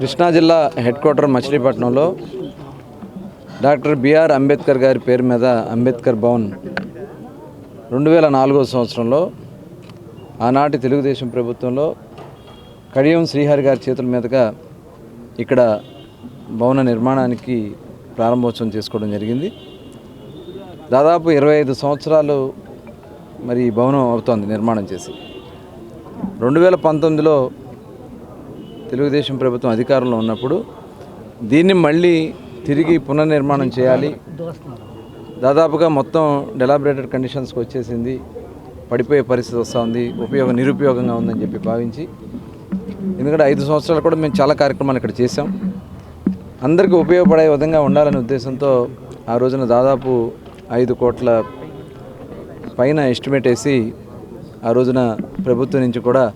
కృష్ణా జిల్లా head quarter మచిలీపట్నంలో doctor BR Ambedkar గారి పేరు మీద అంబేద్కర్ భవన్ 2004వ సంవత్సరంలో ఆనాటి తెలుగుదేశం ప్రభుత్వంలో కడియం శ్రీహరి గారి చేతుల మీదుగా ఇక్కడ భవన నిర్మాణానికి ప్రారంభోత్సవం చేసుకోవడం జరిగింది. దాదాపు 25 సంవత్సరాలు మరి ఈ భవనం అవుతోంది నిర్మాణం చేసి. 2019లో తెలుగుదేశం ప్రభుత్వం అధికారంలో ఉన్నప్పుడు దీన్ని మళ్ళీ తిరిగి పునర్నిర్మాణం చేయాలి, దాదాపుగా మొత్తం డెలాబరేటెడ్ కండిషన్స్కి వచ్చేసింది, పడిపోయే పరిస్థితి వస్తుంది, నిరుపయోగంగా ఉందని చెప్పి భావించి, ఎందుకంటే 5 సంవత్సరాలు కూడా మేము చాలా కార్యక్రమాలు ఇక్కడ చేసాం, అందరికీ ఉపయోగపడే విధంగా ఉండాలనే ఉద్దేశంతో ఆ రోజున దాదాపు 5 కోట్ల పైన ఎస్టిమేట్ వేసి ఆ రోజున ప్రభుత్వం నుంచి కూడా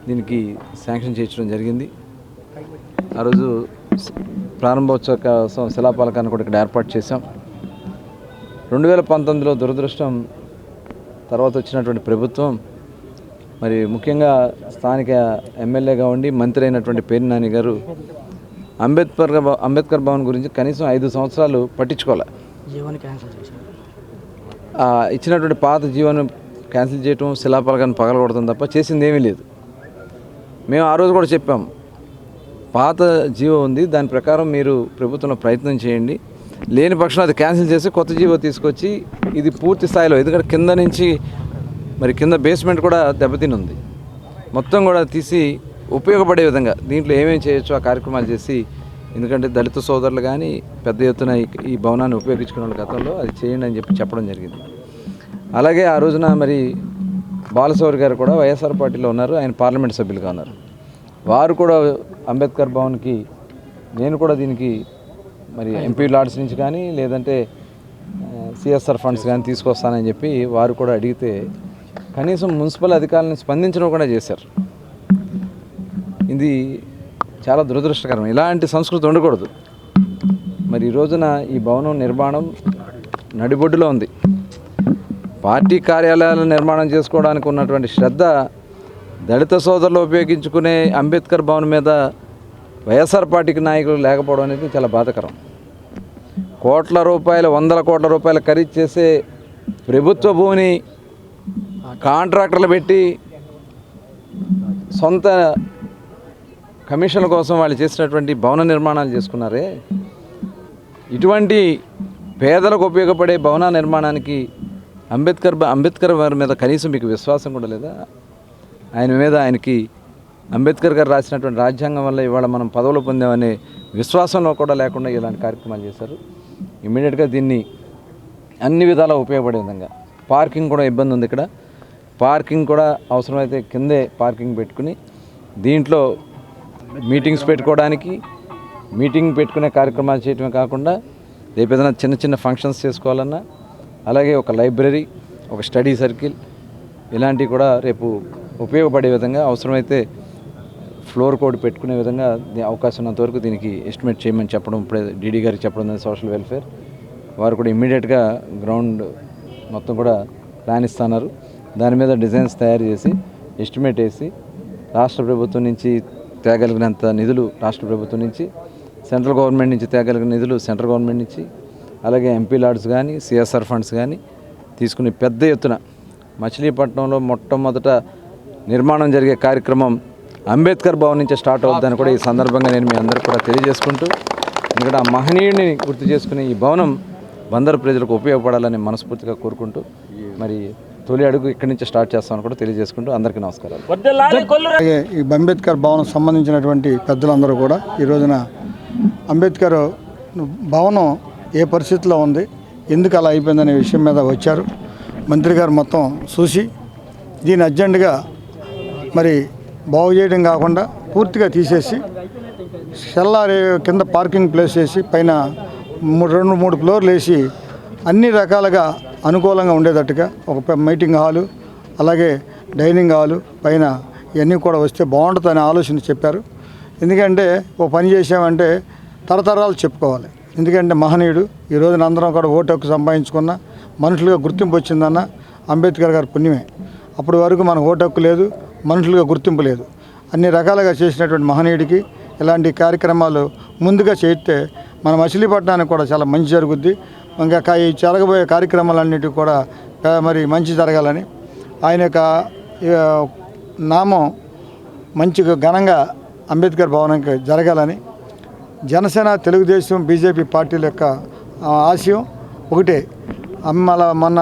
దీనికి శాంక్షన్ చేయించడం జరిగింది. ఆ రోజు ప్రారంభోత్సవ కోసం శిలాఫలకాన్ని కూడా ఇక్కడ ఏర్పాటు చేశాం. 2019లో దురదృష్టం తర్వాత వచ్చినటువంటి ప్రభుత్వం మరి ముఖ్యంగా స్థానిక ఎమ్మెల్యేగా ఉండి మంత్రి అయినటువంటి పేర్ని నాని గారు అంబేద్కర్ భవన్ గురించి కనీసం 5 సంవత్సరాలు పట్టించుకోవాలి. ఇచ్చినటువంటి పాత జీవోను క్యాన్సిల్ చేయటం, శిలాఫలకాన్ని పగలగొడతాం తప్ప చేసింది ఏమీ లేదు. మేము ఆ రోజు కూడా చెప్పాం, పాత జీవో ఉంది, దాని ప్రకారం మీరు ప్రభుత్వంలో ప్రయత్నం చేయండి, లేని పక్షం అది క్యాన్సిల్ చేసి కొత్త జీవో తీసుకొచ్చి ఇది పూర్తి స్థాయిలో, ఎందుకంటే కింద నుంచి మరి కింద బేస్మెంట్ కూడా దెబ్బతిని ఉంది, మొత్తం కూడా తీసి ఉపయోగపడే విధంగా దీంట్లో ఏమేమి చేయొచ్చు ఆ కార్యక్రమాలు చేసి, ఎందుకంటే దళిత సోదరులు కానీ పెద్ద ఎత్తున ఈ భవనాన్ని ఉపయోగించుకున్న వాళ్ళ గతంలో అది చేయండి అని చెప్పడం జరిగింది. అలాగే ఆ రోజున మరి బాలశౌరి గారు కూడా వైఎస్ఆర్ పార్టీలో ఉన్నారు, ఆయన పార్లమెంట్ సభ్యులుగా ఉన్నారు, వారు కూడా అంబేద్కర్ భవన్కి నేను కూడా దీనికి మరి ఎంపీ లాడ్స్ నుంచి కానీ లేదంటే సిఎస్ఆర్ ఫండ్స్ కానీ తీసుకొస్తానని చెప్పి వారు కూడా అడిగితే కనీసం మున్సిపల్ అధికారులను స్పందించడం కూడా చేశారు. ఇది చాలా దురదృష్టకరం, ఇలాంటి సంస్కృతి ఉండకూడదు. మరి ఈ రోజున ఈ భవనం నిర్మాణం నడిబొడ్డులో ఉంది. పార్టీ కార్యాలయాలను నిర్మాణం చేసుకోవడానికి ఉన్నటువంటి శ్రద్ధ దళిత సోదరులు ఉపయోగించుకునే అంబేద్కర్ భవన్ మీద వైఎస్ఆర్ పార్టీకి నాయకులు లేకపోవడం అనేది చాలా బాధాకరం. కోట్ల రూపాయలు, 100 కోట్ల రూపాయలు ఖరీదు చేసే ప్రభుత్వ భూమిని కాంట్రాక్టర్లు పెట్టి సొంత కమిషన్ల కోసం వాళ్ళు చేసినటువంటి భవన నిర్మాణాలు చేసుకున్నారే, ఇటువంటి పేదలకు ఉపయోగపడే భవన నిర్మాణానికి అంబేద్కర్ వారి మీద కనీసం మీకు విశ్వాసం కూడా లేదా? ఆయనకి అంబేద్కర్ గారు రాసినటువంటి రాజ్యాంగం వల్ల ఇవాళ మనం పదవులు పొందామనే విశ్వాసంలో కూడా లేకుండా ఇలాంటి కార్యక్రమాలు చేశారు. ఇమ్మీడియట్గా దీన్ని అన్ని విధాలా ఉపయోగపడే విధంగా, పార్కింగ్ కూడా ఇబ్బంది ఉంది, ఇక్కడ పార్కింగ్ కూడా అవసరమైతే కిందే పార్కింగ్ పెట్టుకుని దీంట్లో మీటింగ్స్ పెట్టుకునే కార్యక్రమాలు చేయటమే కాకుండా రేపు ఏదైనా చిన్న చిన్న ఫంక్షన్స్ చేసుకోవాలన్నా, అలాగే ఒక లైబ్రరీ, ఒక స్టడీ సర్కిల్, ఇలాంటివి కూడా రేపు ఉపయోగపడే విధంగా అవసరమైతే ఫ్లోర్ కోడ్ పెట్టుకునే విధంగా అవకాశం ఉన్నంత వరకు దీనికి ఎస్టిమేట్ చేయమని చెప్పడం, ఇప్పుడే డీడీ గారికి చెప్పడం, సోషల్ వెల్ఫేర్ వారు కూడా ఇమ్మీడియట్గా గ్రౌండ్ మొత్తం కూడా ప్లాన్ ఇస్తున్నారు. దాని మీద డిజైన్స్ తయారు చేసి ఎస్టిమేట్ వేసి రాష్ట్ర ప్రభుత్వం నుంచి తేగలిగినంత నిధులు రాష్ట్ర ప్రభుత్వం నుంచి, సెంట్రల్ గవర్నమెంట్ నుంచి తేగలిగిన నిధులు సెంట్రల్ గవర్నమెంట్ నుంచి, అలాగే ఎంపీ లాడ్స్ కానీ సిఎస్ఆర్ ఫండ్స్ కానీ తీసుకుని పెద్ద ఎత్తున మచిలీపట్నంలో మొట్టమొదట నిర్మాణం జరిగే కార్యక్రమం అంబేద్కర్ భవన్ నుంచి స్టార్ట్ అవుతుందని కూడా ఈ సందర్భంగా నేను మీ అందరికీ కూడా తెలియజేసుకుంటూ, ఎందుకంటే ఆ మహనీయుడిని గుర్తు చేసుకుని ఈ భవనం బందరు ప్రజలకు ఉపయోగపడాలని మనస్ఫూర్తిగా కోరుకుంటూ మరి తొలి అడుగు ఇక్కడి నుంచి స్టార్ట్ చేస్తామని కూడా తెలియజేసుకుంటూ అందరికీ నమస్కారాలు. అలాగే ఈ అంబేద్కర్ భవనం సంబంధించినటువంటి పెద్దలందరూ కూడా ఈ రోజున అంబేద్కర్ భవనం ఏ పరిస్థితిలో ఉంది, ఎందుకు అలా అయిపోయిందనే విషయం మీద వచ్చారు. మంత్రి గారు మొత్తం చూసి దీని అర్జెంటుగా మరి బాగు చేయడం కాకుండా పూర్తిగా తీసేసి షెల్లారి కింద పార్కింగ్ ప్లేస్ వేసి పైన 2-3 ఫ్లోర్లు వేసి అన్ని రకాలుగా అనుకూలంగా ఉండేటట్టుగా ఒక మీటింగ్ హాలు, అలాగే డైనింగ్ హాలు పైన ఇవన్నీ కూడా వస్తే బాగుంటుందని ఆలోచన చెప్పారు. ఎందుకంటే ఓ పని చేసామంటే తరతరాలు చెప్పుకోవాలి. ఎందుకంటే మహనీయుడు, ఈ రోజున అందరం కూడా ఓటు హక్కు సంపాదించుకున్న మనుషులుగా గుర్తింపు వచ్చిందన్న అంబేద్కర్ గారి పుణ్యమే. అప్పటి వరకు మనకు ఓటు హక్కు లేదు, మనుషులుగా గుర్తింపు లేదు. అన్ని రకాలుగా చేసినటువంటి మహనీయుడికి ఇలాంటి కార్యక్రమాలు ముందుగా చేస్తే మన మచిలీపట్నానికి కూడా చాలా మంచి జరుగుద్ది. ఇంకా ఈ జరగబోయే కార్యక్రమాలన్నిటికీ కూడా మరి మంచి జరగాలని, ఆయన యొక్క నామం మంచిగా ఘనంగా అంబేద్కర్ భవనానికి జరగాలని జనసేన, తెలుగుదేశం, బీజేపీ పార్టీల యొక్క ఆశయం ఒకటే. మళ్ళా మొన్న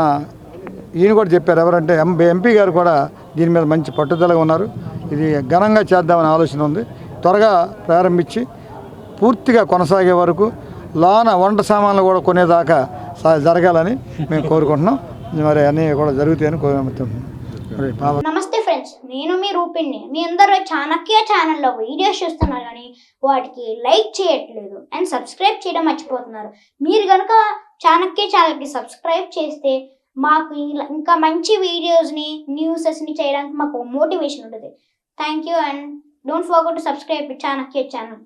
ఈయన కూడా చెప్పారు, ఎవరంటే ఎంపీ గారు కూడా దీని మీద మంచి పట్టుదలగా ఉన్నారు. ఇది ఘనంగా చేద్దామనే ఆలోచన ఉంది. త్వరగా ప్రారంభించి పూర్తిగా కొనసాగే వరకు లోన వంట సామాన్లు కూడా కొనేదాకా జరగాలని మేము కోరుకుంటున్నాం. మరి అన్నీ కూడా జరుగుతాయని కోరుకుంటున్నాం. నమస్తే ఫ్రెండ్స్, నేను మీ రూపిణి. మీ అందరూ చాణక్య ఛానల్లో వీడియోస్ చూస్తున్నారు కానీ వాటికి లైక్ చేయట్లేదు అండ్ సబ్స్క్రైబ్ చేయడం మర్చిపోతున్నారు. మీరు కనుక చాణక్య ఛానల్కి సబ్స్క్రైబ్ చేస్తే మాకు ఇంకా మంచి వీడియోస్ని, న్యూసెస్ని చేయడానికి మాకు మోటివేషన్ ఉంటుంది. Thank you and don't forget to subscribe Chanakya channel.